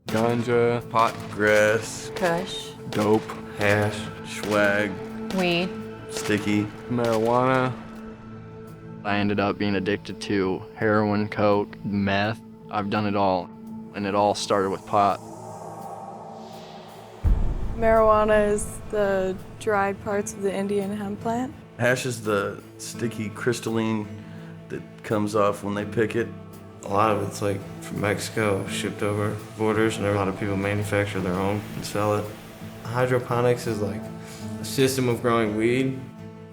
Ganja, pot, grass, Kush, dope, hash, swag, weed, sticky. marijuana. I ended up being addicted to heroin, coke, meth. I've done it all, and it all started with pot. Marijuana is the dried parts of the Indian hemp plant. Hash is the sticky crystalline that comes off when they pick it. A lot of it's like from Mexico, shipped over borders, and a lot of people manufacture their own and sell it. Hydroponics is like a system of growing weed.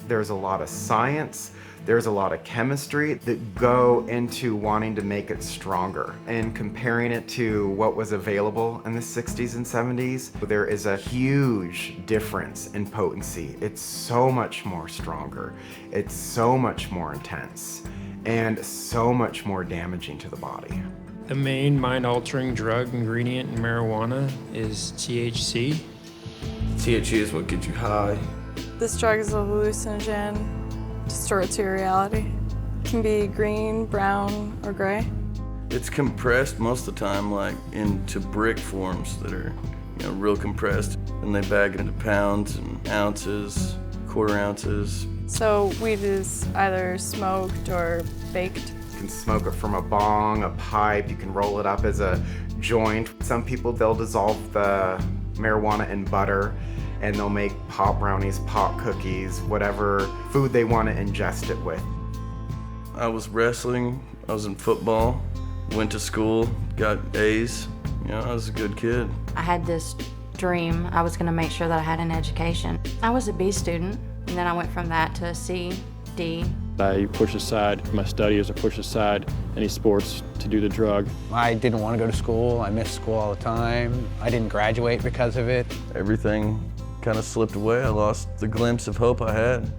There's a lot of science, there's a lot of chemistry that go into wanting to make it stronger. And comparing it to what was available in the 60s and 70s, there is a huge difference in potency. It's so much more stronger. It's so much more intense and so much more damaging to the body. The main mind-altering drug ingredient in marijuana is THC. THC is what gets you high. This drug is a hallucinogen, distorts your reality. It can be green, brown, or gray. It's compressed most of the time, like into brick forms that are, real compressed. And they bag it into pounds and ounces, quarter ounces. So weed is either smoked or baked. You can smoke it from a bong, a pipe, you can roll it up as a joint. Some people, they'll dissolve the marijuana in butter and they'll make pot brownies, pot cookies, whatever food they want to ingest it with. I was wrestling, I was in football, went to school, got A's. I was a good kid. I had this dream. I was going to make sure that I had an education. I was a B student, and then I went from that to a C, D. I pushed aside my studies, I pushed aside any sports to do the drug. I didn't want to go to school. I missed school all the time. I didn't graduate because of it. Everything kind of slipped away. I lost the glimpse of hope I had.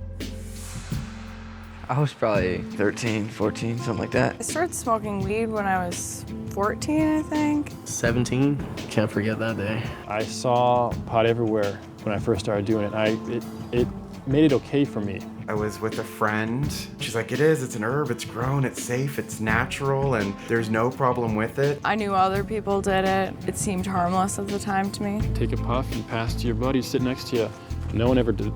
I was probably 13, 14, something like that. I started smoking weed when I was 14, I think. 17, can't forget that day. I saw pot everywhere when I first started doing it. It made it okay for me. I was with a friend. She's like, it's an herb, it's grown, it's safe, it's natural, and there's no problem with it. I knew other people did it. It seemed harmless at the time to me. Take a puff and pass to your buddy sitting next to you. No one ever did,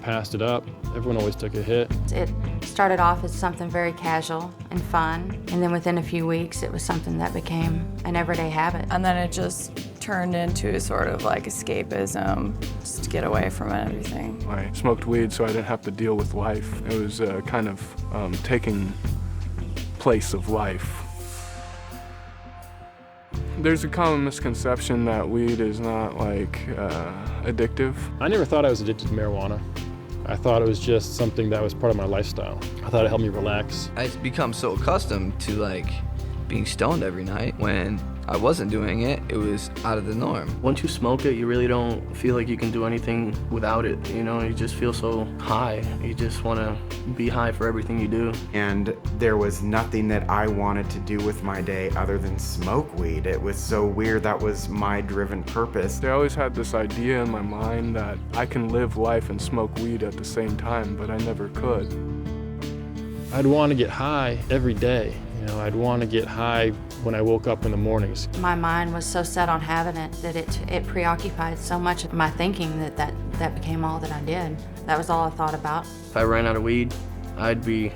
passed it up. Everyone always took a hit. It started off as something very casual and fun, and then within a few weeks, it was something that became an everyday habit. And then it just turned into sort of like escapism, just to get away from everything. I smoked weed so I didn't have to deal with life. It was kind of taking place of life. There's a common misconception that weed is not addictive. I never thought I was addicted to marijuana. I thought it was just something that was part of my lifestyle. I thought it helped me relax. I've become so accustomed to being stoned every night. When I wasn't doing it, it was out of the norm. Once you smoke it, you really don't feel like you can do anything without it. You just feel so high. You just want to be high for everything you do. And there was nothing that I wanted to do with my day other than smoke weed. It was so weird. That was my driven purpose. I always had this idea in my mind that I can live life and smoke weed at the same time, but I never could. I'd want to get high every day. I'd want to get high when I woke up in the mornings. My mind was so set on having it that it preoccupied so much of my thinking that became all that I did. That was all I thought about. If I ran out of weed, I'd be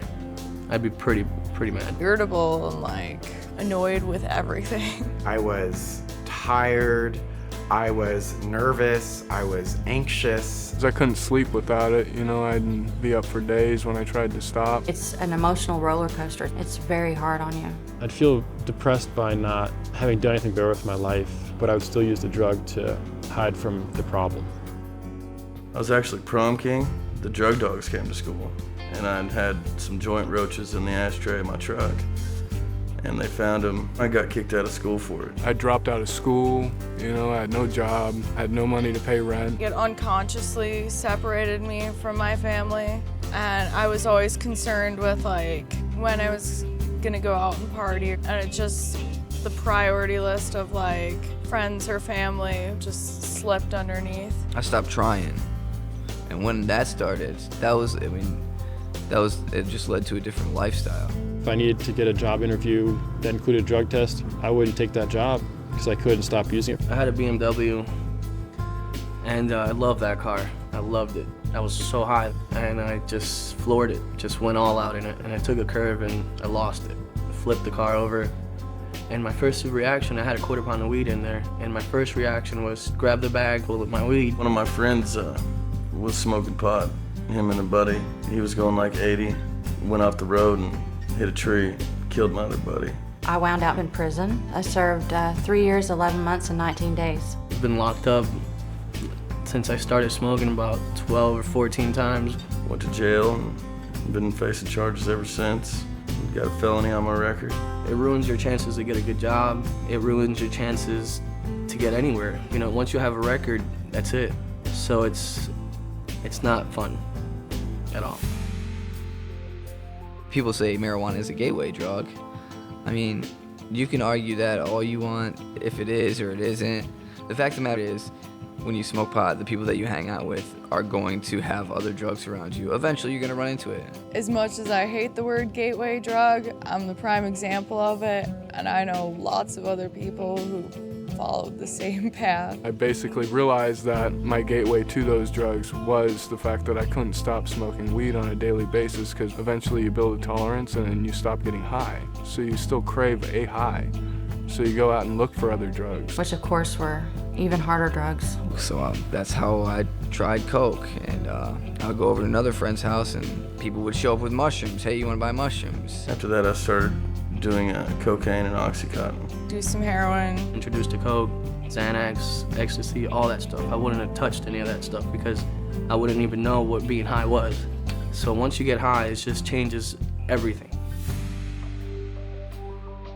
pretty mad. Irritable and annoyed with everything. I was tired, I was nervous, I was anxious. I couldn't sleep without it. I'd be up for days when I tried to stop. It's an emotional roller coaster. It's very hard on you. I'd feel depressed by not having done anything better with my life, but I would still use the drug to hide from the problem. I was actually prom king. The drug dogs came to school, and I'd had some joint roaches in the ashtray of my truck. And they found him. I got kicked out of school for it. I dropped out of school, I had no job, had no money to pay rent. It unconsciously separated me from my family, and I was always concerned with when I was gonna go out and party, and it just, the priority list of friends or family just slipped underneath. I stopped trying, and when that started, it just led to a different lifestyle. If I needed to get a job interview that included a drug test, I wouldn't take that job because I couldn't stop using it. I had a BMW, and I loved that car. I loved it. I was so high, and I just floored it, just went all out in it, and I took a curve and I lost it. Flipped the car over, and my first reaction, I had a quarter pound of weed in there, and my first reaction was grab the bag full of my weed. One of my friends was smoking pot, him and a buddy. He was going like 80, went off the road and hit a tree, killed my other buddy. I wound up in prison. I served 3 years, 11 months, and 19 days. I've been locked up since I started smoking about 12 or 14 times. Went to jail and been facing charges ever since. Got a felony on my record. It ruins your chances to get a good job. It ruins your chances to get anywhere. You know, once you have a record, that's it. So it's not fun at all. People say marijuana is a gateway drug. I mean, you can argue that all you want, if it is or it isn't. The fact of the matter is, when you smoke pot, the people that you hang out with are going to have other drugs around you. Eventually, you're gonna run into it. As much as I hate the word gateway drug, I'm the prime example of it, and I know lots of other people who followed the same path. I basically realized that my gateway to those drugs was the fact that I couldn't stop smoking weed on a daily basis, because eventually you build a tolerance and then you stop getting high. So you still crave a high. So you go out and look for other drugs. Which of course were even harder drugs. So that's how I tried coke, and I'll go over to another friend's house and people would show up with mushrooms. Hey, you wanna buy mushrooms? After that, I started doing cocaine and Oxycontin. Do some heroin. Introduced to coke, Xanax, ecstasy, all that stuff. I wouldn't have touched any of that stuff because I wouldn't even know what being high was. So once you get high, it just changes everything.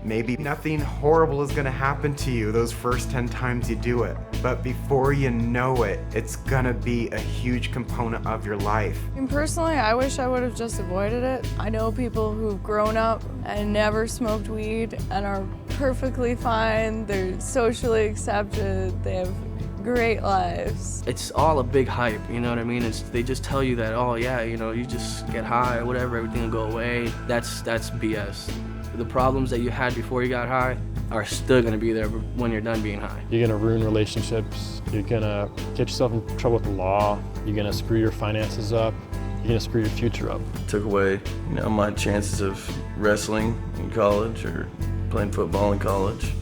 Maybe nothing horrible is gonna happen to you those first 10 times you do it, but before you know it, it's gonna be a huge component of your life. And personally, I wish I would have just avoided it. I know people who've grown up and never smoked weed and are perfectly fine. They're socially accepted. They have great lives. It's all a big hype, you know what I mean? They just tell you that, oh yeah, you know, you just get high or whatever, everything will go away. That's BS. The problems that you had before you got high are still gonna be there when you're done being high. You're gonna ruin relationships. You're gonna get yourself in trouble with the law. You're gonna screw your finances up. You're gonna screw your future up. Took away, you know, my chances of wrestling in college or playing football in college,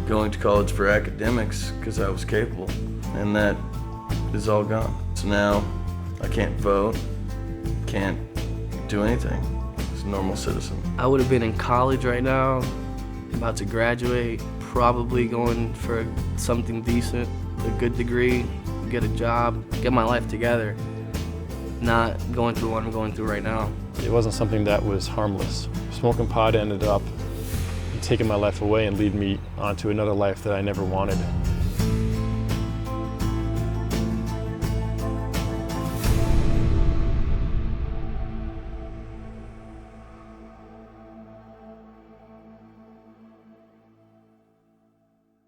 going to college for academics because I was capable, and that is all gone. So now I can't vote, can't do anything as a normal citizen. I would have been in college right now, about to graduate, probably going for something decent, a good degree, get a job, get my life together, not going through what I'm going through right now. It wasn't something that was harmless. Smoking pot ended up taking my life away and leading me onto another life that I never wanted.